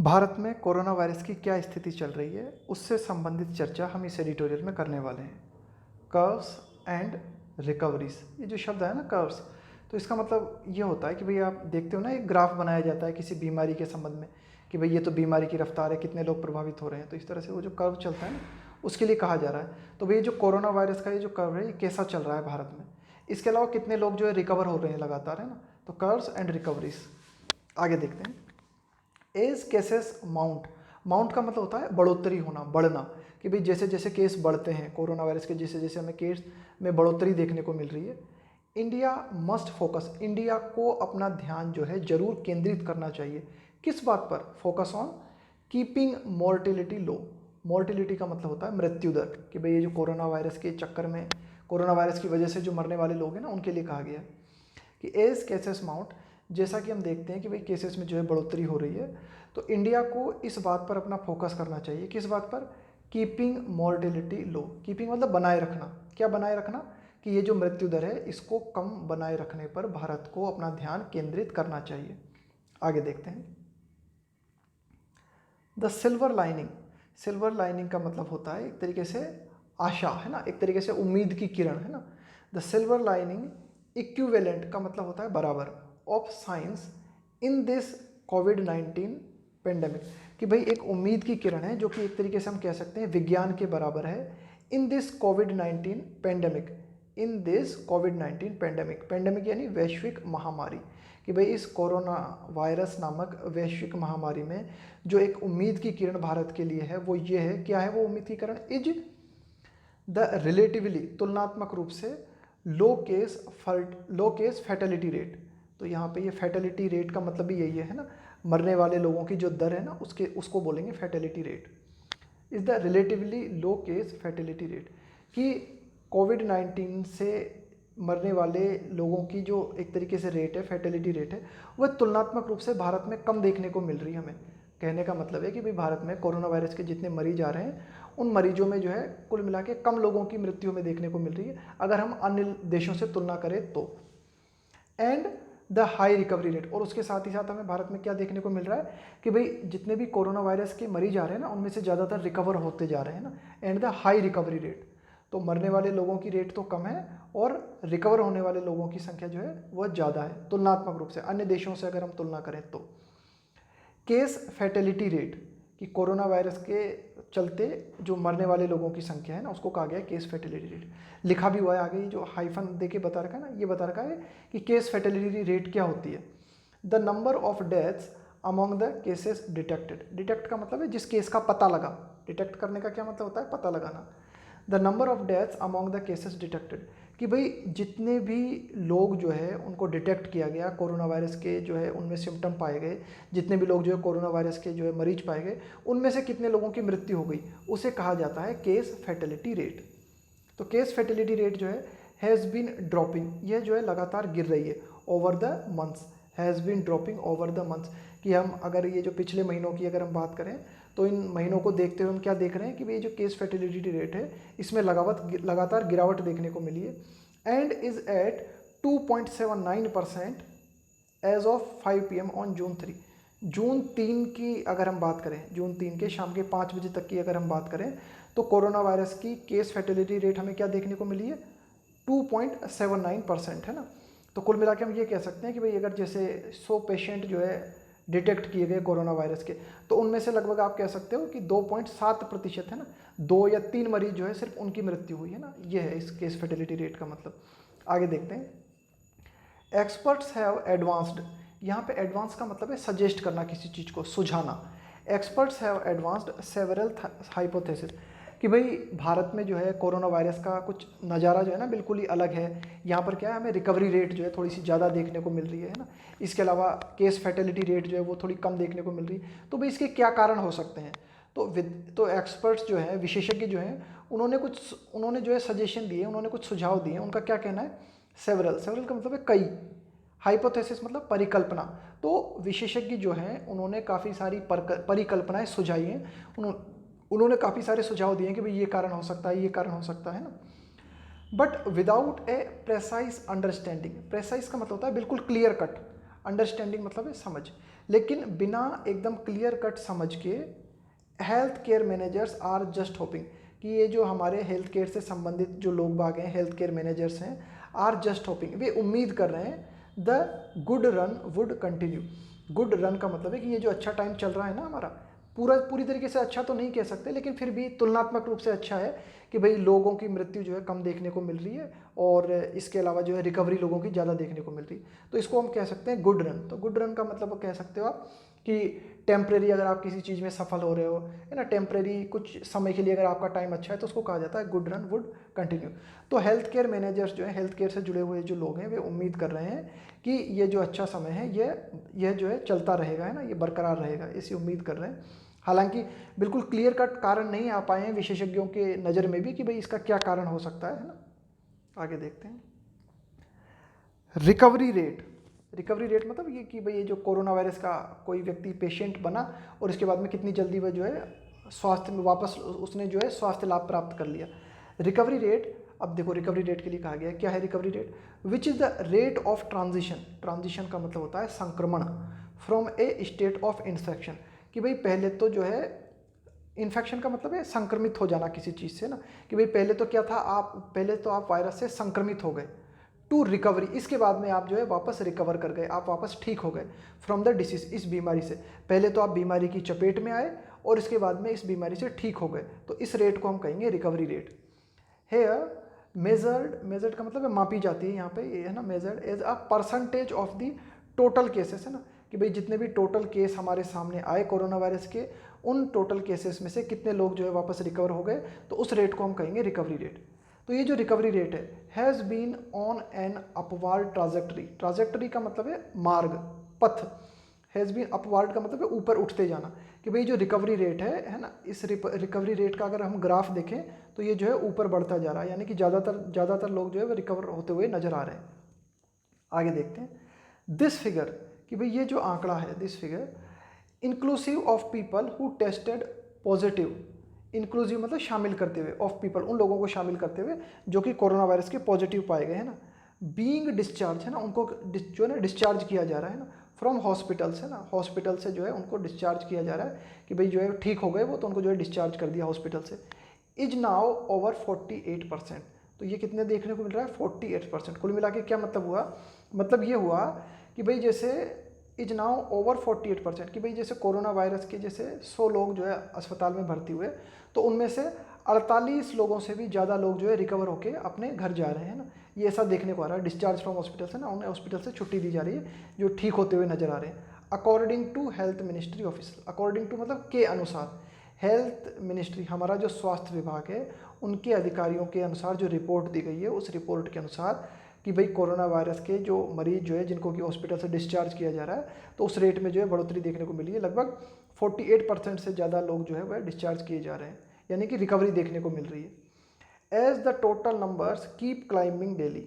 भारत में corona virus की क्या स्थिति चल रही है, उससे संबंधित चर्चा हम इस एडिटोरियल में करने वाले हैं। कर्व्स एंड रिकवरीज, ये जो शब्द है ना कर्व्स, तो इसका मतलब ये होता है कि भाई आप देखते हो ना, एक ग्राफ बनाया जाता है किसी बीमारी के संबंध में कि भाई ये तो बीमारी की रफ्तार है, कितने लोग प्रभावित हो रहे हैं। तो इस तरह से वो जो कर्व चलता है ना, उसके लिए कहा जा रहा है। तो भाई जो कोरोना वायरस का ये जो कर्व है, ये कैसा चल रहा है भारत में, इसके अलावा कितने लोग जो है रिकवर हो रहे हैं लगातार, है ना। तो कर्व्स एंड रिकवरीज आगे देखते हैं। एज केसेस माउंट, माउंट का मतलब होता है बढ़ोतरी होना, बढ़ना, कि भाई जैसे जैसे केस बढ़ते हैं कोरोना वायरस के, जैसे जैसे हमें केस में बढ़ोतरी देखने को मिल रही है। इंडिया मस्ट फोकस, इंडिया को अपना ध्यान जो है जरूर केंद्रित करना चाहिए। किस बात पर? Focus on keeping mortality low. Mortality का मतलब होता है मृत्यु दर, कि भाई ये जो कोरोना वायरस के चक्कर में, कोरोना वायरस की वजह से जो मरने वाले लोग हैं ना, उनके लिए कहा गया है कि एज केसेस माउंट, जैसा कि हम देखते हैं कि भाई केसेस में जो है बढ़ोतरी हो रही है, तो इंडिया को इस बात पर अपना फोकस करना चाहिए। किस बात पर? कीपिंग मोर्टिलिटी लो। कीपिंग मतलब बनाए रखना। क्या बनाए रखना? कि ये जो मृत्यु दर है इसको कम बनाए रखने पर भारत को अपना ध्यान केंद्रित करना चाहिए। आगे देखते हैं। The silver lining, silver lining का मतलब होता है एक तरीके से आशा, है ना, एक तरीके से उम्मीद की किरण, है ना। द सिल्वर लाइनिंग इक्विवेलेंट का मतलब होता है बराबर, of science in this covid pandemic, कि भाई एक उम्मीद की किरण है जो कि एक तरीके से हम कह सकते हैं विज्ञान के बराबर है। In this covid pandemic, in this covid pandemic, pandemic यानी वैश्विक महामारी, कि भाई इस कोरोना वायरस नामक वैश्विक महामारी में जो एक उम्मीद की किरण भारत के लिए है वो ये है। क्या है वो उम्मीद की किरण? इज द रिलेटिवली, तुलनात्मक रूप से लो केस फैटेलिटी रेट। तो यहाँ पे ये फैटेलिटी रेट का मतलब भी यही है ना, मरने वाले लोगों की जो दर है ना, उसको बोलेंगे fatality rate. Is the relatively low case fatality rate, कि कोविड-19 से मरने वाले लोगों की जो एक तरीके से रेट है, फैटेलिटी रेट है, वह तुलनात्मक रूप से भारत में कम देखने को मिल रही है हमें। कहने का मतलब है कि भाई भारत में कोरोना वायरस के जितने मरीज आ रहे हैं, उन मरीजों में जो है कुल मिला के कम लोगों की मृत्यु में देखने को मिल रही है अगर हम अन्य देशों से तुलना करें तो। And the high recovery rate, और उसके साथ ही साथ हमें भारत में क्या देखने को मिल रहा है कि भाई जितने भी कोरोना वायरस के मरीज आ रहे हैं ना, उनमें से ज़्यादातर रिकवर होते जा रहे हैं ना। And the high recovery rate, तो मरने वाले लोगों की रेट तो कम है और रिकवर होने वाले लोगों की संख्या जो है वह ज़्यादा है तुलनात्मक रूप से अन्य देशों से अगर हम तुलना करें तो। केस फैटेलिटी रेट, कि कोरोना वायरस के चलते जो मरने वाले लोगों की संख्या है ना, उसको कहा गया है केस फैटेलिटी रेट। लिखा भी हुआ है आगे, जो हाइफन दे के बता रखा है ना, ये बता रखा है कि केस फैटेलिटी रेट क्या होती है। The number of deaths among the cases detected, detect का मतलब है जिस केस का पता लगा, डिटेक्ट करने का क्या मतलब होता है? पता लगाना। The number of deaths among the cases detected, कि भाई जितने भी लोग जो है उनको डिटेक्ट किया गया कोरोना वायरस के, जो है उनमें सिम्टम पाए गए, जितने भी लोग जो है कोरोना वायरस के जो है मरीज पाए गए, उनमें से कितने लोगों की मृत्यु हो गई, उसे कहा जाता है केस फैटेलिटी रेट। तो केस फैटेलिटी रेट जो है हैज़ बीन ड्रॉपिंग, यह जो है लगातार गिर रही है over the months, has been dropping over the months, कि हम अगर ये जो पिछले महीनों की अगर हम बात करें तो इन महीनों को देखते हुए हम क्या देख रहे हैं कि भाई जो केस फैटेलिटी रेट है इसमें लगातार गिरावट देखने को मिली है। And is at 2.79% as of 5 PM on June 3, June 3 की अगर हम बात करें, जून 3 के शाम के 5 बजे तक की अगर हम बात करें, तो कोरोना वायरस की केस फैटेलिटी रेट हमें क्या देखने को मिली है? 2.79% है ना। तो कुल मिला के हम ये कह सकते हैं कि भाई अगर जैसे 100 पेशेंट जो है डिटेक्ट किए गए कोरोना वायरस के, तो उनमें से लगभग आप कह सकते हो कि 2.7% है ना, 2 या 3 मरीज जो है सिर्फ उनकी मृत्यु हुई है ना। ये है इस केस फर्टिलिटी रेट का मतलब। आगे देखते हैं। एक्सपर्ट्स हैव एडवांस्ड, यहाँ पे एडवांस का मतलब है सजेस्ट करना, किसी चीज़ को सुझाना। Experts have advanced several hypothesis, कि भाई भारत में जो है कोरोना वायरस का कुछ नज़ारा जो है ना बिल्कुल ही अलग है। यहाँ पर क्या है, हमें रिकवरी रेट जो है थोड़ी सी ज़्यादा देखने को मिल रही है ना। इसके अलावा केस फैटेलिटी रेट जो है वो थोड़ी कम देखने को मिल रही है। तो भाई इसके क्या कारण हो सकते हैं? तो एक्सपर्ट्स जो हैं, विशेषज्ञ जो हैं, उन्होंने जो है सजेशन दिए, उन्होंने कुछ सुझाव दिए। उनका क्या कहना है? सेवरल, सेवरल का मतलब है कई, हाइपोथेसिस मतलब परिकल्पना। तो विशेषज्ञ जो हैं उन्होंने काफ़ी सारी परिकल्पनाएं सुझाई हैं, उन्होंने काफ़ी सारे सुझाव दिए कि भाई ये कारण हो सकता है, ये कारण हो सकता है ना। But without A precise understanding, precise का मतलब होता है बिल्कुल क्लियर कट, अंडरस्टैंडिंग मतलब है समझ, लेकिन बिना एकदम क्लियर कट समझ के health care managers are just hoping कि ये जो हमारे हेल्थ केयर से संबंधित जो लोग बाग हैं, हेल्थ केयर मैनेजर्स हैं, आर जस्ट होपिंग, वे उम्मीद कर रहे हैं the good run would continue. Good run का मतलब है कि ये जो अच्छा टाइम चल रहा है ना हमारा, पूरी तरीके से अच्छा तो नहीं कह सकते, लेकिन फिर भी तुलनात्मक रूप से अच्छा है कि भाई लोगों की मृत्यु जो है कम देखने को मिल रही है और इसके अलावा जो है रिकवरी लोगों की ज़्यादा देखने को मिल रही है। तो इसको हम कह सकते हैं गुड रन। तो गुड रन का मतलब कह सकते हो आप कि टेम्परेरी अगर आप किसी चीज़ में सफल हो रहे हो, है ना, टेम्परेरी कुछ समय के लिए अगर आपका टाइम अच्छा है तो उसको कहा जाता है गुड रन वुड कंटिन्यू। तो हेल्थ केयर मैनेजर्स जो है, हेल्थ केयर से जुड़े हुए जो लोग हैं, वे उम्मीद कर रहे हैं कि ये जो अच्छा समय है ये जो है चलता रहेगा, है ना, ये बरकरार रहेगा, ऐसी उम्मीद कर रहे हैं। हालांकि बिल्कुल क्लियर कट कारण नहीं आ पाए हैं विशेषज्ञों के नज़र में भी कि भाई इसका क्या कारण हो सकता है ना। आगे देखते हैं। Recovery rate. रिकवरी रेट मतलब ये कि भाई ये जो कोरोना वायरस का कोई व्यक्ति पेशेंट बना और इसके बाद में कितनी जल्दी वह जो है स्वास्थ्य में वापस उसने जो है स्वास्थ्य लाभ प्राप्त कर लिया। रिकवरी रेट, अब देखो रिकवरी रेट के लिए कहा गया है, क्या है recovery rate? Which is the rate of transition. Transition का मतलब होता है संक्रमण, from A state of infection, कि भाई पहले तो जो है इन्फेक्शन का मतलब है संक्रमित हो जाना किसी चीज़ से ना, कि भाई पहले तो क्या था, पहले तो आप वायरस से संक्रमित हो गए, टू रिकवरी, इसके बाद में आप जो है वापस रिकवर कर गए, आप वापस ठीक हो गए, फ्रॉम द डिसीज, इस बीमारी से। पहले तो आप बीमारी की चपेट में आए और इसके बाद में इस बीमारी से ठीक हो गए, तो इस रेट को हम कहेंगे रिकवरी रेट। हेयर मेजर्ड का मतलब है मापी जाती है यहाँ पे, ये है ना, measured as a percentage of the total cases, है ना, कि भाई जितने भी टोटल केस हमारे सामने आए कोरोना वायरस के, उन टोटल केसेस में से कितने लोग जो है वापस रिकवर हो गए, तो उस रेट को हम कहेंगे रिकवरी रेट। तो ये जो रिकवरी रेट है, has been on an upward trajectory. Trajectory का मतलब है मार्ग, पथ। हैज़ बीन अपवार्ड का मतलब है ऊपर उठते जाना, कि भाई जो रिकवरी रेट है ना, इस रिकवरी रेट का अगर हम ग्राफ देखें तो ये जो है ऊपर बढ़ता जा रहा है, यानी कि ज़्यादातर लोग जो है वो रिकवर होते हुए नजर आ रहे हैं। आगे देखते हैं। दिस फिगर, कि भाई ये जो आंकड़ा है, this figure inclusive of people who tested positive, inclusive मतलब शामिल करते हुए, ऑफ पीपल उन लोगों को शामिल करते हुए जो कि कोरोना वायरस के पॉजिटिव पाए गए हैं ना, बीइंग डिस्चार्ज, है ना, उनको जो है ना डिस्चार्ज किया जा रहा है ना, फ्रॉम हॉस्पिटल्स, है ना, हॉस्पिटल से जो है उनको डिस्चार्ज किया जा रहा है, कि भाई जो है ठीक हो गए वो, तो उनको जो है डिस्चार्ज कर दिया हॉस्पिटल से। Is now over 48%। तो ये कितने देखने को मिल रहा है? 48%। कुल मिला के क्या मतलब हुआ? मतलब ये हुआ कि भाई जैसे इज नाउ ओवर 48%, कि भाई जैसे कोरोना वायरस के जैसे 100 लोग जो है अस्पताल में भर्ती हुए, तो उनमें से 48 लोगों से भी ज़्यादा लोग जो है रिकवर होकर अपने घर जा रहे हैं ना, ये ऐसा देखने को आ रहा है। डिस्चार्ज फ्रॉम हॉस्पिटल से ना, उन्हें हॉस्पिटल से छुट्टी दी जा रही है, जो ठीक होते हुए नजर आ रहे हैं। According to health ministry officer, according to मतलब के अनुसार, हेल्थ मिनिस्ट्री हमारा जो स्वास्थ्य विभाग है, उनके अधिकारियों के अनुसार जो रिपोर्ट दी गई है, उस रिपोर्ट के अनुसार कि भाई कोरोना वायरस के जो मरीज जो है जिनको कि हॉस्पिटल से डिस्चार्ज किया जा रहा है, तो उस रेट में जो है बढ़ोतरी देखने को मिली है। लगभग 48% से ज़्यादा लोग जो है वह डिस्चार्ज किए जा रहे हैं, यानी कि रिकवरी देखने को मिल रही है। As the total numbers keep climbing daily,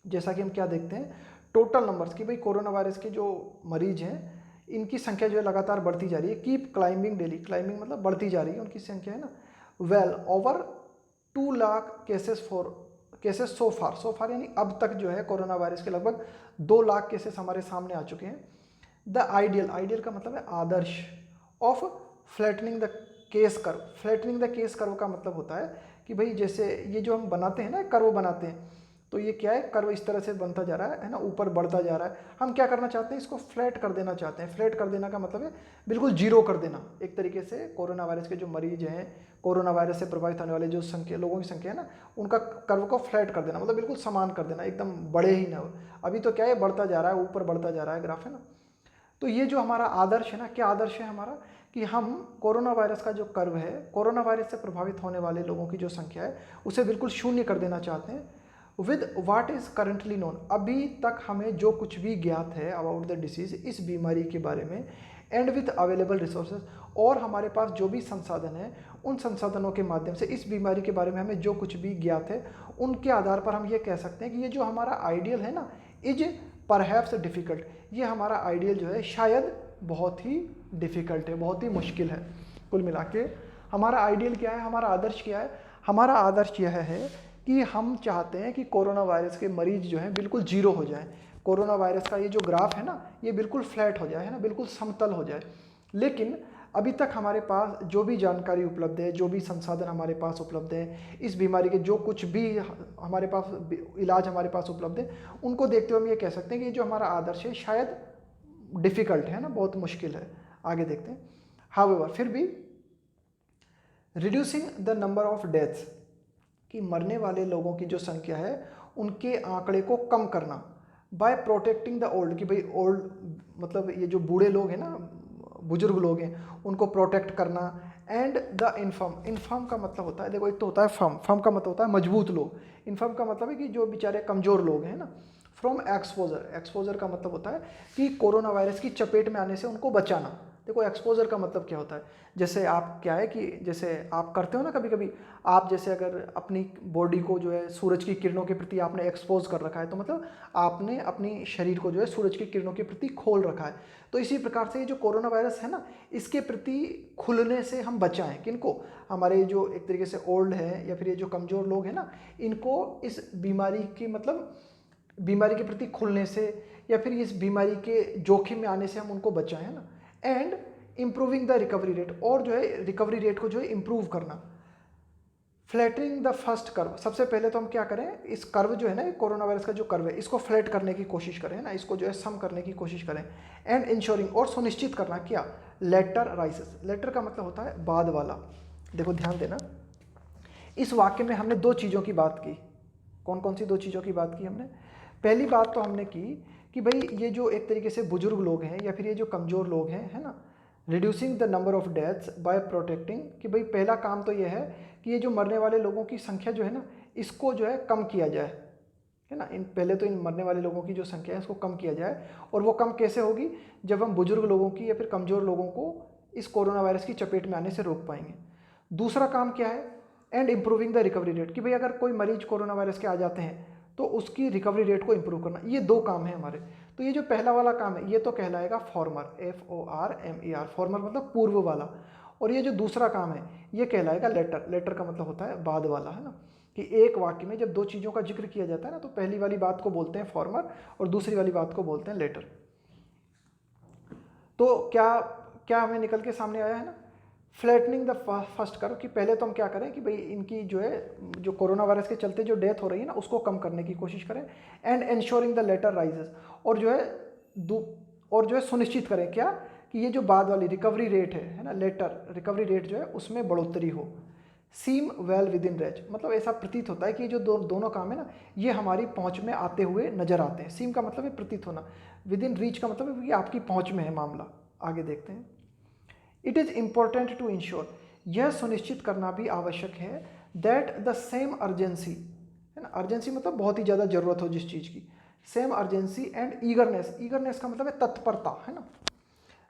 जैसा कि हम क्या देखते हैं, टोटल नंबर्स कि भाई कोरोना वायरस के जो मरीज हैं इनकी संख्या जो है लगातार बढ़ती जा रही है। कीप क्लाइंबिंग डेली, क्लाइंबिंग मतलब बढ़ती जा रही है उनकी संख्या, है ना। Well over 2 lakh cases so far यानी अब तक जो है कोरोना वायरस के लगभग 2 लाख केसेस हमारे सामने आ चुके हैं। द आइडियल का मतलब है आदर्श, of flattening the case curve. Flattening the case curve का मतलब होता है कि भाई जैसे ये जो हम बनाते हैं ना, कर्व बनाते हैं, तो ये क्या है, कर्व इस तरह से बनता जा रहा है ना, ऊपर बढ़ता जा रहा है। हम क्या करना चाहते हैं, इसको फ्लैट कर देना चाहते हैं। फ्लैट कर देना का मतलब है बिल्कुल जीरो कर देना, एक तरीके से कोरोना वायरस के जो मरीज हैं, कोरोना वायरस से प्रभावित होने वाले जो लोगों की संख्या है ना, उनका कर्व को फ्लैट कर देना, मतलब बिल्कुल समान कर देना, एकदम बड़े ही ना हो। अभी तो क्या है, बढ़ता जा रहा है, ऊपर बढ़ता जा रहा है ग्राफ, है ना। तो ये जो हमारा आदर्श है ना, क्या आदर्श है हमारा, कि हम कोरोना वायरस का जो कर्व है, कोरोना वायरस से प्रभावित होने वाले लोगों की जो संख्या है, उसे बिल्कुल शून्य कर देना चाहते हैं। With what is currently known, अभी तक हमें जो कुछ भी ज्ञात है अबाउट द डिसीज, इस बीमारी के बारे में, एंड विद अवेलेबल रिसोर्सेज, और हमारे पास जो भी संसाधन है, उन संसाधनों के माध्यम से इस बीमारी के बारे में हमें जो कुछ भी ज्ञात है, उनके आधार पर हम ये कह सकते हैं कि ये जो हमारा आइडियल है ना, इज परहैप्स डिफ़िकल्ट, ये हमारा आइडियल जो है शायद बहुत ही डिफ़िकल्ट है, बहुत ही मुश्किल है। कुल मिला के हमारा आइडियल क्या है, हमारा आदर्श क्या है? हमारा आदर्श यह है कि हम चाहते हैं कि कोरोना वायरस के मरीज जो हैं बिल्कुल जीरो हो जाएं, कोरोना वायरस का ये जो ग्राफ है ना, ये बिल्कुल फ्लैट हो जाए, है ना, बिल्कुल समतल हो जाए। लेकिन अभी तक हमारे पास जो भी जानकारी उपलब्ध है, जो भी संसाधन हमारे पास उपलब्ध है, इस बीमारी के जो कुछ भी हमारे पास इलाज हमारे पास उपलब्ध है, उनको देखते हुए हम ये कह सकते हैं कि जो हमारा आदर्श है शायद डिफ़िकल्ट है ना, बहुत मुश्किल है। आगे देखते हैं। हाउएवर, फिर भी reducing the number of deaths, कि मरने वाले लोगों की जो संख्या है उनके आंकड़े को कम करना, बाय प्रोटेक्टिंग द ओल्ड, कि भाई ओल्ड मतलब ये जो बूढ़े लोग हैं ना, बुजुर्ग लोग हैं, उनको प्रोटेक्ट करना, एंड द इन्फर्म, इन्फर्म का मतलब होता है, देखो एक तो होता है फर्म, फर्म का मतलब होता है मजबूत लोग, इन्फर्म का मतलब है कि जो बेचारे कमज़ोर लोग हैं ना, फ्रॉम एक्सपोजर, एक्सपोजर का मतलब होता है कि कोरोना वायरस की चपेट में आने से उनको बचाना। देखो एक्सपोजर का मतलब क्या होता है, जैसे आप क्या है कि जैसे आप करते हो ना कभी कभी, आप जैसे अगर अपनी बॉडी को जो है सूरज की किरणों के प्रति आपने एक्सपोज कर रखा है, तो मतलब आपने अपनी शरीर को जो है सूरज की किरणों के प्रति खोल रखा है। तो इसी प्रकार से ये जो कोरोना वायरस है ना, इसके प्रति खुलने से हम बचाएं। किनको? हमारे जो एक तरीके से ओल्ड है या फिर ये जो कमज़ोर लोग हैं ना, इनको इस बीमारी की मतलब बीमारी के प्रति खुलने से या फिर इस बीमारी के जोखिम में आने से हम उनको बचाएं, है ना। And improving the recovery rate, और जो है रिकवरी रेट को जो है इम्प्रूव करना। फ्लैटनिंग द फर्स्ट कर्व, सबसे पहले तो हम क्या करें, इस कर्व जो है ना, कोरोना वायरस का जो कर्व है, इसको फ्लैट करने की कोशिश करें ना, इसको जो है सम करने की कोशिश करें। एंड इंश्योरिंग, और सुनिश्चित करना क्या, लेटर राइसेस, लेटर का मतलब होता है बाद वाला। देखो ध्यान देना, इस वाक्य में हमने दो चीज़ों की बात की। कौन कौन सी दो चीज़ों की बात की हमने? पहली बात तो हमने की कि भाई ये जो एक तरीके से बुजुर्ग लोग हैं या फिर ये जो कमज़ोर लोग हैं, है ना, reducing the number of deaths by protecting, कि भाई पहला काम तो ये है कि ये जो मरने वाले लोगों की संख्या जो है ना, इसको जो है कम किया जाए, है ना। पहले तो इन मरने वाले लोगों की जो संख्या है इसको कम किया जाए। और वो कम कैसे होगी? जब हम बुजुर्ग लोगों की या फिर कमज़ोर लोगों को इस कोरोना वायरस की चपेट में आने से रोक पाएंगे। दूसरा काम क्या है? And improving the recovery rate, कि भाई अगर कोई मरीज कोरोना वायरस के आ जाते हैं तो उसकी रिकवरी रेट को इम्प्रूव करना। ये दो काम है हमारे। तो ये जो पहला वाला काम है ये तो कहलाएगा फॉर्मर, FORMER, फॉर्मर मतलब पूर्व वाला। और ये जो दूसरा काम है ये कहलाएगा लेटर, लेटर का मतलब होता है बाद वाला, है ना। कि एक वाक्य में जब दो चीज़ों का जिक्र किया जाता है ना, तो पहली वाली बात को बोलते हैं फॉर्मर और दूसरी वाली बात को बोलते हैं लेटर। तो क्या क्या हमें निकल के सामने आया है ना, फ्लैटनिंग द फर्स्ट कर्व, कि पहले तो हम क्या करें कि भाई इनकी जो है जो कोरोना वायरस के चलते जो डेथ हो रही है ना, उसको कम करने की कोशिश करें। And ensuring the latter rises, और जो है सुनिश्चित करें क्या, कि ये जो बाद वाली रिकवरी रेट है ना, लेटर रिकवरी रेट जो है उसमें बढ़ोतरी हो। सीम वेल विद इन रेंज, मतलब ऐसा प्रतीत होता है कि जो दोनों काम है ना, ये हमारी पहुंच में आते हुए नजर आते हैं। सीम का मतलब है प्रतीत होना, विद इन रीच का मतलब है कि आपकी पहुंच में है मामला। आगे देखते हैं। It is important to ensure, यह सुनिश्चित करना भी आवश्यक है, दैट द सेम अर्जेंसी, है ना, अर्जेंसी मतलब बहुत ही ज़्यादा ज़रूरत हो जिस चीज़ की, same urgency and eagerness, eagerness का मतलब है तत्परता, है ना,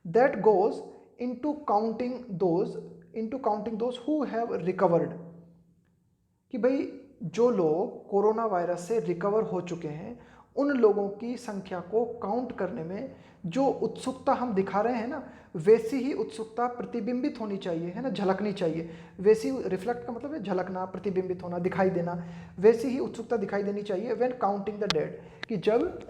that goes into counting those who have recovered, कि भाई जो लोग कोरोना वायरस से रिकवर हो चुके हैं उन लोगों की संख्या को काउंट करने में जो उत्सुकता हम दिखा रहे हैं ना, वैसी ही उत्सुकता प्रतिबिंबित होनी चाहिए, है ना, झलकनी चाहिए। वैसी, रिफ्लेक्ट का मतलब है झलकना, प्रतिबिंबित होना, दिखाई देना, वैसी ही उत्सुकता दिखाई देनी चाहिए व्हेन काउंटिंग द डेड, कि जब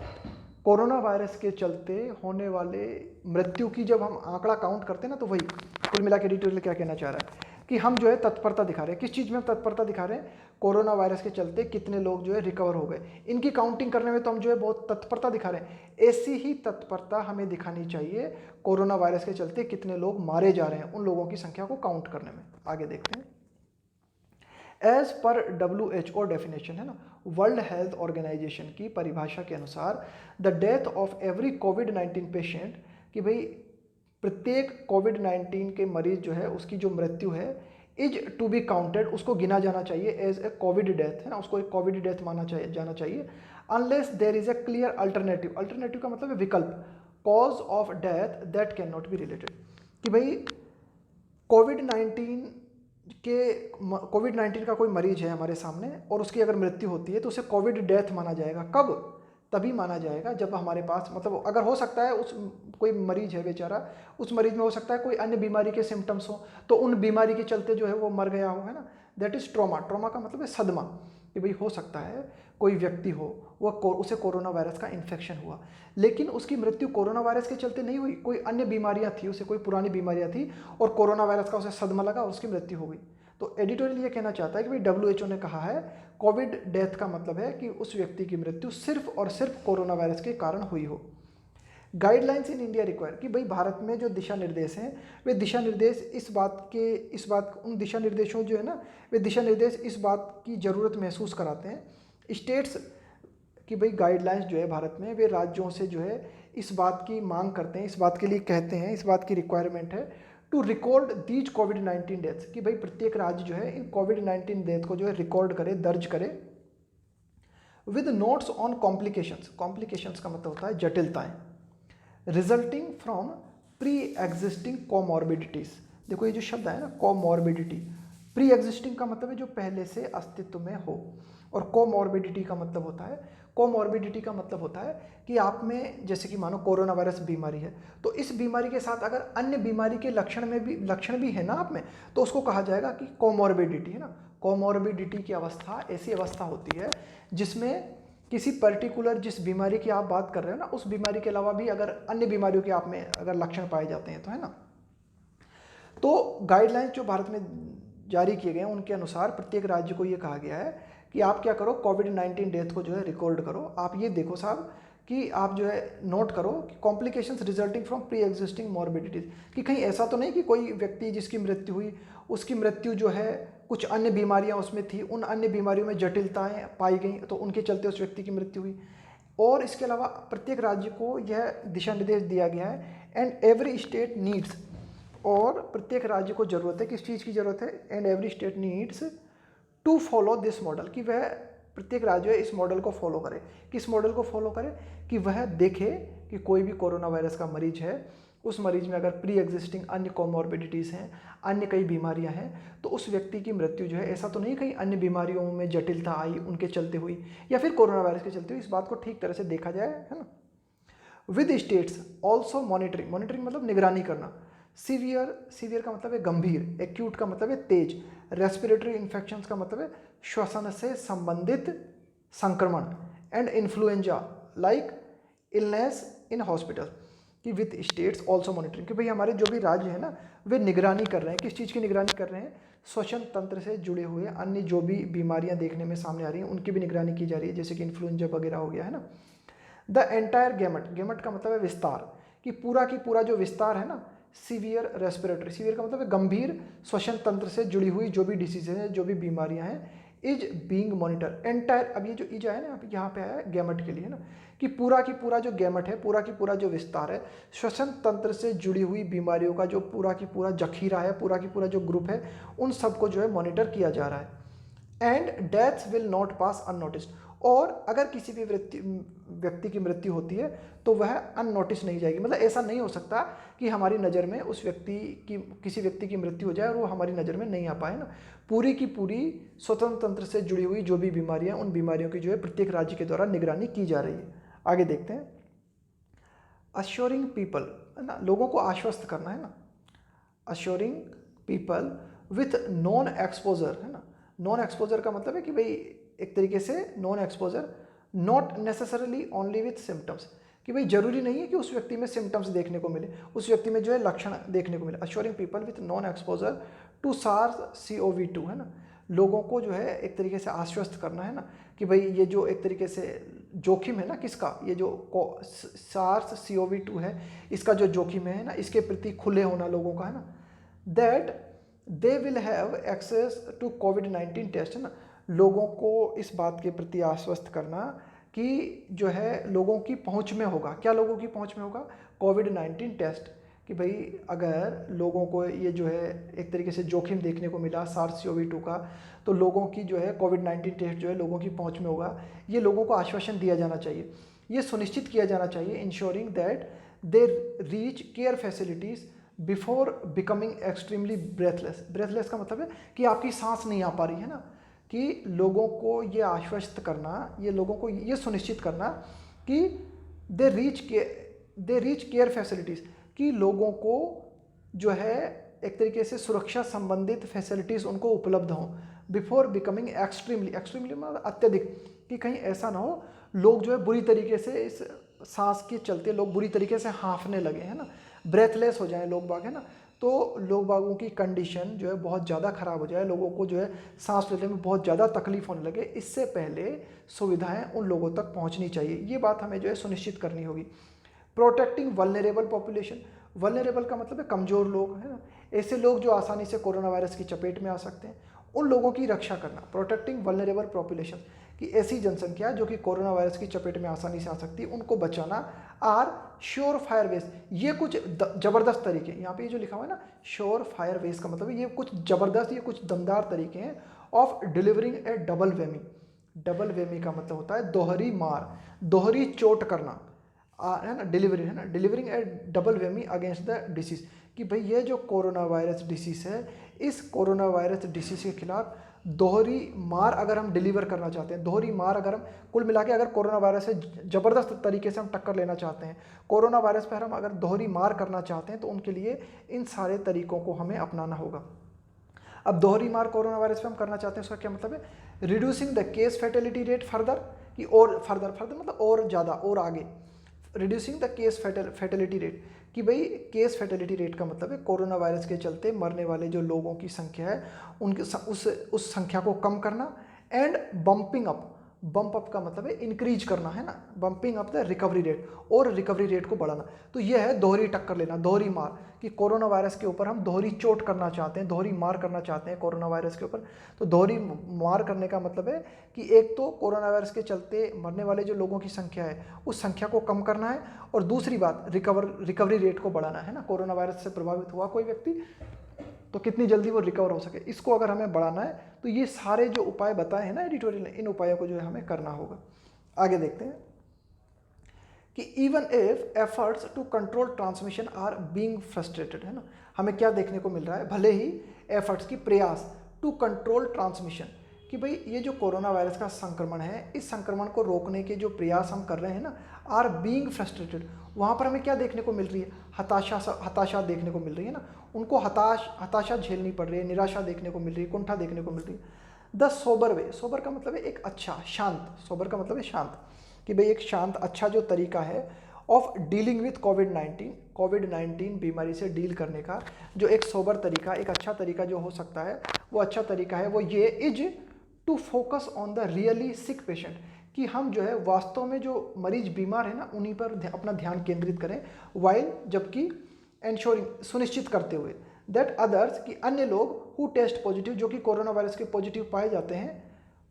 कोरोना वायरस के चलते होने वाले मृत्यु की जब हम आंकड़ा काउंट करते हैं ना, तो वही कुल मिला के डिटेल क्या कहना चाह रहा है कि हम जो है तत्परता दिखा रहे हैं। किस चीज़ में हम तत्परता दिखा रहे हैं? कोरोना वायरस के चलते कितने लोग जो है रिकवर हो गए, इनकी काउंटिंग करने में तो हम जो है बहुत तत्परता दिखा रहे हैं। ऐसी ही तत्परता हमें दिखानी चाहिए कोरोना वायरस के चलते कितने लोग मारे जा रहे हैं, उन लोगों की संख्या को काउंट करने में। आगे देखते हैं। एज पर WHO डेफिनेशन, है ना, वर्ल्ड हेल्थ ऑर्गेनाइजेशन की परिभाषा के अनुसार, the death of every covid patient, कि भाई प्रत्येक कोविड-19 के मरीज जो है उसकी जो मृत्यु है, इज टू बी काउंटेड, उसको गिना जाना चाहिए एज ए कोविड डेथ, है ना, उसको एक कोविड डेथ माना जाना चाहिए, unless there is a clear alternative, alternative का मतलब है विकल्प, cause of death that can not be related, कि भाई कोविड-19 का कोई मरीज है हमारे सामने और उसकी अगर मृत्यु होती है तो उसे कोविड डेथ माना जाएगा। कब? तभी माना जाएगा जब हमारे पास, मतलब अगर हो सकता है उस कोई मरीज है बेचारा, उस मरीज में हो सकता है कोई अन्य बीमारी के सिम्टम्स हो, तो उन बीमारी के चलते जो है वो मर गया हो, है ना, दैट इज ट्रॉमा। ट्रॉमा का मतलब है सदमा। कि भाई हो सकता है कोई व्यक्ति हो उसे कोरोना वायरस का इन्फेक्शन हुआ, लेकिन उसकी मृत्यु कोरोना वायरस के चलते नहीं हुई, कोई अन्य बीमारियां थी, उसे कोई पुरानी बीमारियां थी और कोरोना वायरस का उसे सदमा लगा और उसकी मृत्यु हो गई। तो एडिटोरियल ये कहना चाहता है कि भाई WHO ने कहा है कोविड डेथ का मतलब है कि उस व्यक्ति की मृत्यु सिर्फ और सिर्फ कोरोना वायरस के कारण हुई हो। गाइडलाइंस इन इंडिया रिक्वायर कि भाई भारत में जो दिशा निर्देश हैं वे दिशा निर्देश उन दिशा निर्देशों जो है ना, वे दिशा निर्देश इस बात की ज़रूरत महसूस कराते हैं स्टेट्स कि भाई गाइडलाइंस जो है भारत में वे राज्यों से जो है इस बात की मांग करते हैं, इस बात के लिए कहते हैं, इस बात की रिक्वायरमेंट है टू रिकॉर्ड दीज कोविड-19 डेथ्स कि भाई प्रत्येक राज्य जो है इन कोविड-19 डेथ को जो है रिकॉर्ड करे, दर्ज करे विद नोट्स ऑन कॉम्प्लिकेशंस का मतलब होता है जटिलताएं resulting from pre existing comorbidities. देखो ये जो शब्द है ना कोमॉर्बिडिटी, प्री एग्जिस्टिंग का मतलब है जो पहले से अस्तित्व में हो, और कोमॉर्बिडिटी का मतलब होता है कि आप में जैसे कि मानो कोरोना वायरस बीमारी है, तो इस बीमारी के साथ अगर अन्य बीमारी के लक्षण भी है ना आप में, तो उसको कहा जाएगा कि कोमॉर्बिडिटी है ना। कोमॉर्बिडिटी की अवस्था ऐसी अवस्था होती है जिसमें किसी पर्टिकुलर जिस बीमारी की आप बात कर रहे हो ना, उस बीमारी के अलावा भी अगर अन्य बीमारियों के आप में अगर लक्षण पाए जाते हैं तो, है ना। तो गाइडलाइंस जो भारत में जारी किए गए हैं उनके अनुसार प्रत्येक राज्य को ये कहा गया है कि आप क्या करो, कोविड-19 डेथ को जो है रिकॉर्ड करो। आप ये देखो साहब कि आप जो है नोट करो कि complications resulting from pre existing morbidities, कि कहीं ऐसा तो नहीं कि कोई व्यक्ति जिसकी मृत्यु हुई उसकी मृत्यु जो है कुछ अन्य बीमारियां उसमें थी, उन अन्य बीमारियों में जटिलताएं पाई गई तो उनके चलते उस व्यक्ति की मृत्यु हुई। और इसके अलावा प्रत्येक राज्य को यह दिशा निर्देश दिया गया है एंड एवरी स्टेट नीड्स, और प्रत्येक राज्य को जरूरत है, किस चीज़ की जरूरत है, and every state needs to follow this model, कि वह प्रत्येक राज्य इस मॉडल को फॉलो करे। किस मॉडल को फॉलो करे, कि वह देखे कि कोई भी कोरोना वायरस का मरीज है, उस मरीज में अगर प्री एग्जिस्टिंग अन्य कोमॉर्बिडिटीज़ हैं, अन्य कई बीमारियां हैं, तो उस व्यक्ति की मृत्यु जो है ऐसा तो नहीं कहीं अन्य बीमारियों में जटिलता आई उनके चलते हुई या फिर कोरोना वायरस के चलते हुई, इस बात को ठीक तरह से देखा जाए, है ना। विद स्टेट्स ऑल्सो मॉनिटरिंग मतलब निगरानी करना। सीवियर का मतलब है गंभीर, एक्यूट का मतलब है तेज, रेस्पिरेटरी इन्फेक्शंस का मतलब है श्वसन से संबंधित संक्रमण, and influenza like illness in hospital, कि विद स्टेट्स ऑल्सो मॉनिटरिंग, कि भाई हमारे जो भी राज्य है ना वे निगरानी कर रहे हैं। किस चीज़ की निगरानी कर रहे हैं, श्वसन तंत्र से जुड़े हुए अन्य जो भी बीमारियां देखने में सामने आ रही हैं उनकी भी निगरानी की जा रही है, जैसे कि इन्फ्लुएंजा वगैरह हो गया, है ना। द एंटायर गेमट का मतलब है विस्तार, कि पूरा जो विस्तार है ना, सीवियर रेस्पिरेटरी, सीवियर का मतलब है गंभीर श्वसन तंत्र से जुड़ी हुई जो भी डिसीजेज हैं, जो भी बीमारियां हैं, इज बीइंग मॉनिटर एंटायर। अब ये जो इज है ना यहाँ पे आया है गेमट के लिए ना, कि पूरा जो गेमट है, पूरा जो विस्तार है, श्वसन तंत्र से जुड़ी हुई बीमारियों का जो पूरा जखीरा है, पूरा जो ग्रुप है, उन सबको जो है मॉनिटर किया जा रहा है। And deaths will not pass unnoticed, और अगर किसी भी व्यक्ति की मृत्यु होती है तो वह अननोटिस नहीं जाएगी। मतलब ऐसा नहीं हो सकता कि हमारी नज़र में किसी व्यक्ति की मृत्यु हो जाए और वो हमारी नज़र में नहीं आ पाए ना। पूरी की पूरी स्वतंत्र तंत्र से जुड़ी हुई जो भी बीमारियां, उन बीमारियों की जो है प्रत्येक राज्य के द्वारा निगरानी की जा रही है। आगे देखते हैं। अश्योरिंग पीपल, है ना, लोगों को आश्वस्त करना, है ना। Assuring people with non exposure, है ना। नॉन एक्सपोजर का मतलब है कि भाई एक तरीके से non exposure, not necessarily only with symptoms, कि भाई जरूरी नहीं है कि उस व्यक्ति में सिम्टम्स देखने को मिले, उस व्यक्ति में जो है लक्षण देखने को मिले। Assuring people with non exposure to SARS-CoV-2, है ना। लोगों को जो है एक तरीके से आश्वस्त करना, है ना, कि भाई ये जो एक तरीके से जोखिम है ना, किसका, ये जो SARS-CoV-2 है, इसका जो जोखिम है ना, इसके प्रति खुले होना लोगों का, है ना। That they will have access to कोविड-19 टेस्ट, है ना। लोगों को इस बात के प्रति आश्वस्त करना कि जो है लोगों की पहुंच में होगा, क्या लोगों की पहुंच में होगा, कोविड-19 टेस्ट, कि भाई अगर लोगों को ये जो है एक तरीके से जोखिम देखने को मिला SARS-CoV-2 का, तो लोगों की जो है कोविड-19 टेस्ट जो है लोगों की पहुंच में होगा। ये लोगों को आश्वासन दिया जाना चाहिए, ये सुनिश्चित किया जाना चाहिए, ensuring that they reach care facilities before becoming extremely breathless का मतलब है कि आपकी सांस नहीं आ पा रही है ना, कि लोगों को ये आश्वस्त करना, ये लोगों को ये सुनिश्चित करना कि दे रीच केयर फैसिलिटीज़, कि लोगों को जो है एक तरीके से सुरक्षा संबंधित फैसिलिटीज़ उनको उपलब्ध हों। बिफोर बिकमिंग एक्सट्रीमली, एक्सट्रीमली मतलब अत्यधिक, कि कहीं ऐसा ना हो लोग जो है बुरी तरीके से इस सांस के चलते लोग बुरी तरीके से हाँफने लगे, है ना, ब्रेथलेस हो जाए लोग बाग, है ना, तो लोग बागों की कंडीशन जो है बहुत ज़्यादा ख़राब हो जाए, लोगों को जो है सांस लेने में बहुत ज़्यादा तकलीफ होने लगे, इससे पहले सुविधाएं उन लोगों तक पहुंचनी चाहिए। ये बात हमें जो है सुनिश्चित करनी होगी। प्रोटेक्टिंग वल्नरेबल पॉपुलेशन, वल्नरेबल का मतलब है कमज़ोर लोग, है ना, ऐसे लोग जो आसानी से कोरोना वायरस की चपेट में आ सकते हैं, उन लोगों की रक्षा करना। प्रोटेक्टिंग वल्नरेबल पॉपुलेशन, कि ऐसी जनसंख्या जो कि कोरोना वायरस की चपेट में आसानी से आ सकती है, उनको बचाना। आर श्योर फायर वेज, ये कुछ ज़बरदस्त तरीके, यहाँ पे ये जो लिखा हुआ है ना श्योर फायर वेज का मतलब है ये कुछ ज़बरदस्त, ये कुछ दमदार तरीके हैं of delivering a double whammy. Double whammy का मतलब होता है दोहरी मार, दोहरी चोट करना, है ना, डिलीवरी, है ना, delivering a double whammy against the disease, कि भाई ये जो कोरोना वायरस डिसीज़ है, इस कोरोना वायरस डिसीज़ के खिलाफ दोहरी मार अगर हम डिलीवर करना चाहते हैं, दोहरी मार अगर हम कुल मिला के अगर कोरोना वायरस से ज़बरदस्त तरीके से हम टक्कर लेना चाहते हैं, कोरोना वायरस पर हम अगर दोहरी मार करना चाहते हैं, तो उनके लिए इन सारे तरीकों को हमें अपनाना होगा। अब दोहरी मार कोरोना वायरस पे हम करना चाहते हैं, उसका क्या मतलब है, reducing the case fatality rate further, कि और फर्दर मतलब और ज़्यादा और आगे, reducing the case fatality rate, कि भाई केस फैटेलिटी रेट का मतलब है कोरोना वायरस के चलते मरने वाले जो लोगों की संख्या है उनके उस संख्या को कम करना। And bumping up, bump up का मतलब है इंक्रीज करना, है ना, bumping up the recovery rate, और रिकवरी रेट को बढ़ाना। तो यह है दोहरी टक्कर लेना, दोहरी मार, कि कोरोना वायरस के ऊपर हम दोहरी चोट करना चाहते हैं, दोहरी मार करना चाहते हैं कोरोना वायरस के ऊपर। तो दोहरी मार करने का मतलब है कि एक तो कोरोना वायरस के चलते मरने वाले जो लोगों की संख्या है उस संख्या को कम करना है, और दूसरी बात रिकवरी रेट को बढ़ाना है ना, कोरोना वायरस से प्रभावित हुआ कोई व्यक्ति तो कितनी जल्दी वो रिकवर हो सके, इसको अगर हमें बढ़ाना है तो ये सारे जो उपाय बताए हैं ना एडिटोरियल ने, इन उपायों को जो है हमें करना होगा। आगे देखते हैं कि even if efforts to control transmission are being frustrated, है ना, हमें क्या देखने को मिल रहा है, भले ही एफर्ट्स की प्रयास टू कंट्रोल ट्रांसमिशन, कि भाई ये जो कोरोना वायरस का संक्रमण है, इस संक्रमण को रोकने के जो प्रयास हम कर रहे हैं ना, आर बीइंग फ्रस्ट्रेटेड, वहाँ पर हमें क्या देखने को मिल रही है, हताशा देखने को मिल रही है ना, उनको हताशा झेलनी पड़ रही है, निराशा देखने को मिल रही है, कुंठा देखने को मिल रही है। द सोबर वे, सोबर का मतलब है एक अच्छा, शांत, सोबर का मतलब है शांत, कि भाई एक शांत अच्छा जो तरीका है ऑफ डीलिंग विथ कोविड-19 बीमारी से डील करने का, जो एक सोबर तरीका, एक अच्छा तरीका जो हो सकता है, वो अच्छा तरीका है वो ये is to focus on the really sick patient, कि हम जो है वास्तव में जो मरीज बीमार है ना उन्हीं पर अपना ध्यान केंद्रित करें, वाइल जबकि एंश्योरिंग सुनिश्चित करते हुए दैट अदर्स, कि अन्य लोग हु टेस्ट पॉजिटिव, जो कि कोरोना वायरस के पॉजिटिव पाए जाते हैं,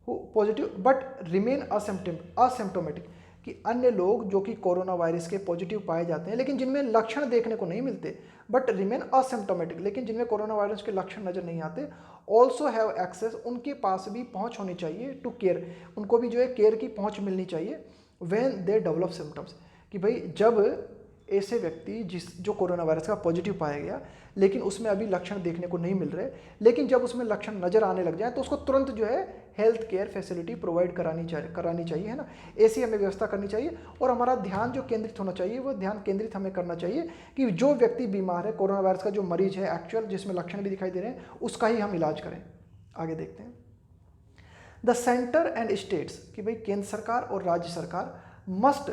पॉजिटिव बट रिमेन असिम्प्टोमेटिक, कि अन्य लोग जो कि कोरोना वायरस के पॉजिटिव पाए जाते हैं लेकिन जिनमें लक्षण देखने को नहीं मिलते, बट रिमेन असिम्प्टोमेटिक, लेकिन जिनमें कोरोना वायरस के लक्षण नजर नहीं आते, ऑल्सो हैव एक्सेस, उनके पास भी पहुंच होनी चाहिए, टू केयर, उनको भी जो है केयर की पहुंच मिलनी चाहिए, व्हेन दे डेवलप सिम्टम्स, कि भाई जब ऐसे व्यक्ति जो कोरोना वायरस का पॉजिटिव पाया गया लेकिन उसमें अभी लक्षण देखने को नहीं मिल रहे, लेकिन जब उसमें लक्षण नजर आने लग जाए तो उसको तुरंत जो है हेल्थ केयर फैसिलिटी प्रोवाइड करानी चाहिए, है ना, ऐसी हमें व्यवस्था करनी चाहिए। और हमारा ध्यान जो केंद्रित होना चाहिए, वो ध्यान केंद्रित हमें करना चाहिए कि जो व्यक्ति बीमार है, कोरोना वायरस का जो मरीज है एक्चुअल, जिसमें लक्षण भी दिखाई दे रहे हैं, उसका ही हम इलाज करें। आगे देखते हैं द सेंटर एंड स्टेट्स, कि भाई केंद्र सरकार और राज्य सरकार मस्ट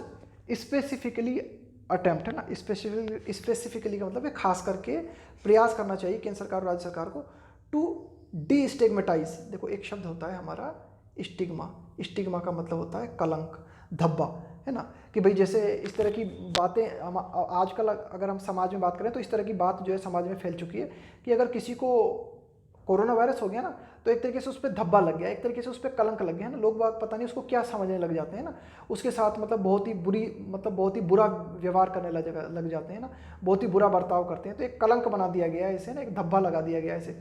स्पेसिफिकली अटेम्प्ट, है ना, स्पेसिफिकली का मतलब है खास करके प्रयास करना चाहिए केंद्र सरकार और राज्य सरकार को, टू डी स्टिग्मेटाइज, देखो एक शब्द होता है हमारा स्टिग्मा, स्टिग्मा का मतलब होता है कलंक, धब्बा, है ना, कि भाई जैसे इस तरह की बातें हम आजकल अगर हम समाज में बात करें तो इस तरह की बात जो है समाज में फैल चुकी है कि अगर किसी को कोरोना वायरस हो गया ना तो एक तरीके से उस पर धब्बा लग गया, एक तरीके से उस पर कलंक लग गया ना, लोग बात पता नहीं उसको क्या समझने लग जाते हैं ना, उसके साथ मतलब बहुत ही बुरा व्यवहार करने लग जाते हैं ना, बहुत ही बुरा बर्ताव करते हैं, तो एक कलंक बना दिया गया है इसे ना, एक धब्बा लगा दिया गया है इसे।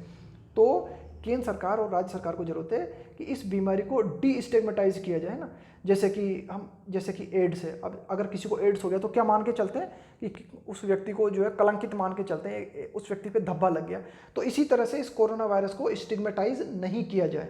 तो केंद्र सरकार और राज्य सरकार को जरूरत है कि इस बीमारी को डीस्टिग्मेटाइज किया जाए ना, जैसे कि एड्स है, अब अगर किसी को एड्स हो गया तो क्या मान के चलते हैं कि उस व्यक्ति को जो है कलंकित मान के चलते हैं, उस व्यक्ति पे धब्बा लग गया, तो इसी तरह से इस कोरोना वायरस को स्टिग्मेटाइज नहीं किया जाए,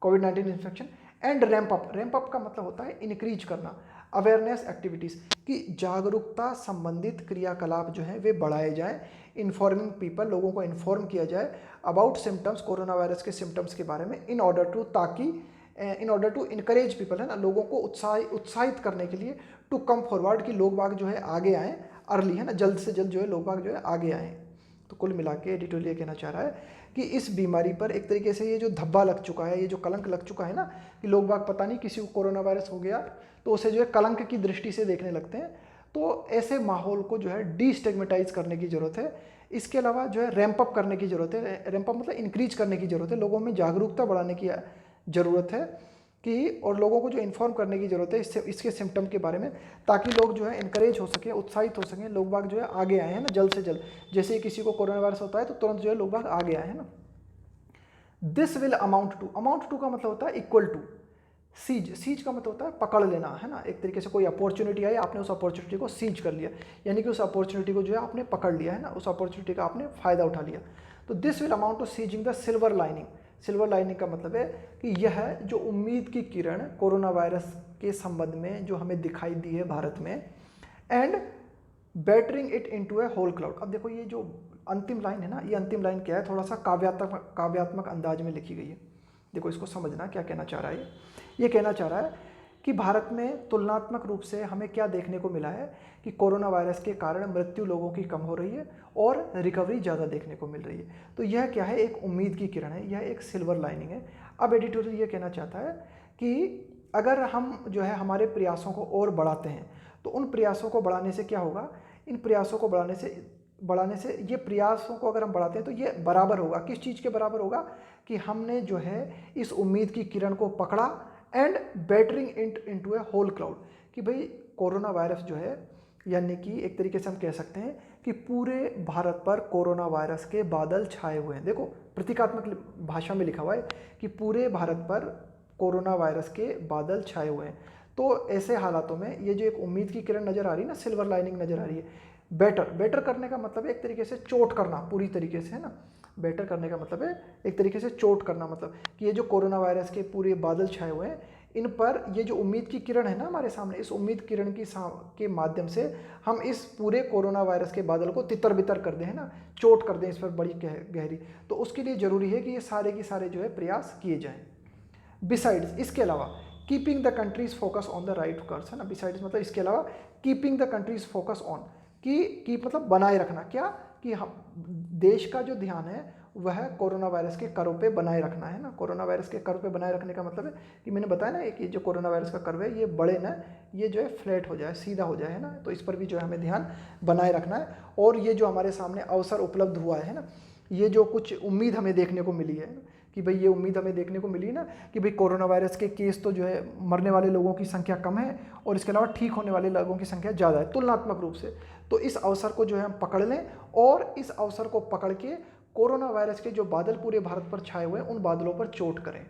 कोविड-19 इन्फेक्शन। एंड रैंप अप का मतलब होता है इंक्रीज करना, अवेयरनेस एक्टिविटीज़, की जागरूकता संबंधित क्रियाकलाप जो है वे बढ़ाए जाएं इन्फॉर्मिंग पीपल, लोगों को इन्फॉर्म किया जाए अबाउट सिम्टम्स, कोरोना वायरस के सिम्टम्स के बारे में, in order to encourage people, है ना, लोगों को उत्साहित करने के लिए, टू कम फॉरवर्ड, कि लोग बाग जो है आगे आएँ अर्ली, है ना, जल्द से जल्द जो है लोग बाग जो है आगे आएँ। तो कुल मिला के एडिटोरियल ये कहना चाह रहा है कि इस बीमारी पर एक तरीके से ये जो धब्बा लग चुका है, ये जो कलंक लग चुका है ना, कि लोग बाग पता नहीं किसी को कोरोना वायरस हो गया तो उसे जो है कलंक की दृष्टि से देखने लगते हैं। तो ऐसे माहौल को जो है डीस्टिग्मेटाइज करने की ज़रूरत है। इसके अलावा जो है रैंप अप करने की ज़रूरत है, रैंप अप मतलब इंक्रीज करने की ज़रूरत है, लोगों में जागरूकता बढ़ाने की ज़रूरत है कि, और लोगों को जो इन्फॉर्म करने की ज़रूरत है इसके सिम्टम के बारे में, ताकि लोग जो है इनकरेज हो सकें, उत्साहित हो सकें, लोग बाग जो है आगे आए, हैं ना, जल्द से जल्द। जैसे किसी को कोरोना वायरस होता है तो तुरंत जो है लोग बाग आगे आए, हैं ना। दिस विल अमाउंट टू का मतलब होता है इक्वल टू सीज का मतलब होता है पकड़ लेना, है ना, एक तरीके से कोई अपॉर्चुनिटी आई, आपने उस अपॉर्चुनिटी को सीज कर लिया, यानी कि उस अपॉर्चुनिटी को जो है आपने पकड़ लिया, है ना, उस अपॉर्चुनिटी का आपने फ़ायदा उठा लिया। तो this will amount to seizing the silver lining. Silver lining का मतलब है कि यह जो उम्मीद की किरण कोरोना वायरस के संबंध में जो हमें दिखाई दी है भारत में, and battering it into a whole cloud. अब देखो ये जो अंतिम लाइन है ना, ये अंतिम लाइन क्या है, थोड़ा सा काव्यात्मक अंदाज में लिखी गई है। देखो इसको समझना क्या कहना चाह रहा है। ये कहना चाह रहा है कि भारत में तुलनात्मक रूप से हमें क्या देखने को मिला है कि कोरोना वायरस के कारण मृत्यु लोगों की कम हो रही है और रिकवरी ज़्यादा देखने को मिल रही है। तो यह क्या है, एक उम्मीद की किरण है, यह एक सिल्वर लाइनिंग है। अब एडिटोरियल ये कहना चाहता है कि अगर हम जो है हमारे प्रयासों को और बढ़ाते हैं तो उन प्रयासों को बढ़ाने से क्या होगा, इन प्रयासों को बढ़ाने से ये प्रयासों को अगर हम बढ़ाते हैं तो ये बराबर होगा, किस चीज़ के बराबर होगा, कि हमने जो है इस उम्मीद की किरण को पकड़ा and battering into a whole cloud, कि भाई कोरोना वायरस जो है, यानी कि एक तरीके से हम कह सकते हैं कि पूरे भारत पर कोरोना वायरस के बादल छाए हुए हैं। देखो प्रतीकात्मक भाषा में लिखा हुआ है कि पूरे भारत पर कोरोना वायरस के बादल छाए हुए हैं। तो ऐसे हालातों में ये जो एक उम्मीद की किरण नज़र आ रही है ना, सिल्वर लाइनिंग नज़र आ रही है। बेटर करने का मतलब है एक तरीके से चोट करना पूरी तरीके से, है ना। बेटर करने का मतलब है एक तरीके से चोट करना, मतलब कि ये जो कोरोना वायरस के पूरे बादल छाए हुए हैं, इन पर ये जो उम्मीद की किरण है ना हमारे सामने, इस उम्मीद किरण के माध्यम से हम इस पूरे कोरोना वायरस के बादल को तितर बितर कर दें, है ना, चोट कर दें इस पर बड़ी गहरी। तो उसके लिए ज़रूरी है कि ये सारे के सारे जो है प्रयास किए जाएँ। बिसाइड्स, इसके अलावा, keeping the countries focus on the right course, है ना। बिसाइड्स मतलब इसके अलावा, keeping the countries focus on, कि मतलब बनाए रखना, क्या, कि हम देश का जो ध्यान है वह कोरोना वायरस के कर्व पे बनाए रखना, है ना। कोरोना वायरस के कर्व पे बनाए रखने का मतलब है कि मैंने बताया ना कि जो कोरोना वायरस का कर्व है ये बढ़े ना, ये जो है फ्लैट हो जाए, सीधा हो जाए, है ना। तो इस पर भी जो है हमें ध्यान बनाए रखना है। और ये जो हमारे सामने अवसर उपलब्ध हुआ है ना, ये जो कुछ उम्मीद हमें देखने को मिली है कि भाई ये उम्मीद हमें देखने को मिली ना कि भाई कोरोना वायरस के केस तो जो है मरने वाले लोगों की संख्या कम है और इसके अलावा ठीक होने वाले लोगों की संख्या ज़्यादा है तुलनात्मक रूप से। तो इस अवसर को जो है हम पकड़ लें और इस अवसर को पकड़ के कोरोना वायरस के जो बादल पूरे भारत पर छाए हुए हैं उन बादलों पर चोट करें।